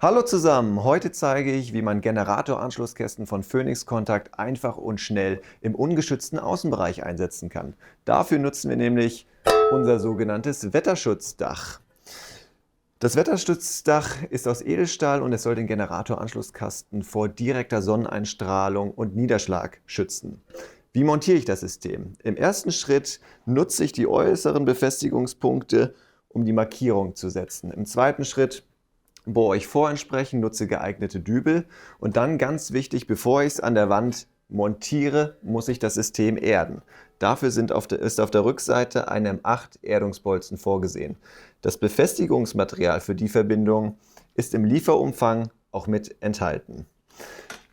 Hallo zusammen, heute zeige ich, wie man Generatoranschlusskästen von Phoenix Contact einfach und schnell im ungeschützten Außenbereich einsetzen kann. Dafür nutzen wir nämlich unser sogenanntes Wetterschutzdach. Das Wetterschutzdach ist aus Edelstahl und es soll den Generatoranschlusskasten vor direkter Sonneneinstrahlung und Niederschlag schützen. Wie montiere ich das System? Im ersten Schritt nutze ich die äußeren Befestigungspunkte, um die Markierung zu setzen. Im zweiten Schritt bohre ich vor entsprechend, nutze geeignete Dübel und dann ganz wichtig, bevor ich es an der Wand montiere, muss ich das System erden. Dafür ist auf der Rückseite ein M8-Erdungsbolzen vorgesehen. Das Befestigungsmaterial für die Verbindung ist im Lieferumfang auch mit enthalten.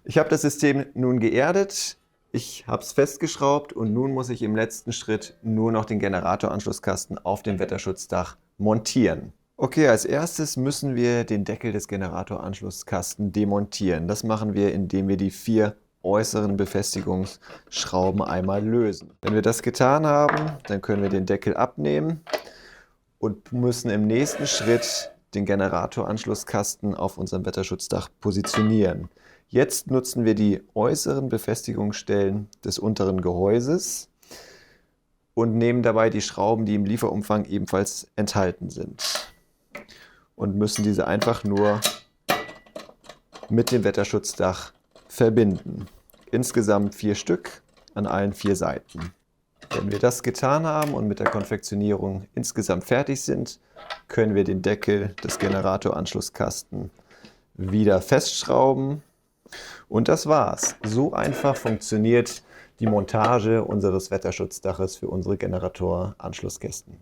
Ich habe das System nun geerdet, ich habe es festgeschraubt und nun muss ich im letzten Schritt nur noch den Generatoranschlusskasten auf dem Wetterschutzdach montieren. Okay, als erstes müssen wir den Deckel des Generatoranschlusskasten demontieren. Das machen wir, indem wir die 4 äußeren Befestigungsschrauben einmal lösen. Wenn wir das getan haben, dann können wir den Deckel abnehmen und müssen im nächsten Schritt den Generatoranschlusskasten auf unserem Wetterschutzdach positionieren. Jetzt nutzen wir die äußeren Befestigungsstellen des unteren Gehäuses und nehmen dabei die Schrauben, die im Lieferumfang ebenfalls enthalten sind, und müssen diese einfach nur mit dem Wetterschutzdach verbinden. Insgesamt 4 Stück an allen 4 Seiten. Wenn wir das getan haben und mit der Konfektionierung insgesamt fertig sind, können wir den Deckel des Generatoranschlusskasten wieder festschrauben. Und das war's. So einfach funktioniert die Montage unseres Wetterschutzdaches für unsere Generatoranschlusskästen.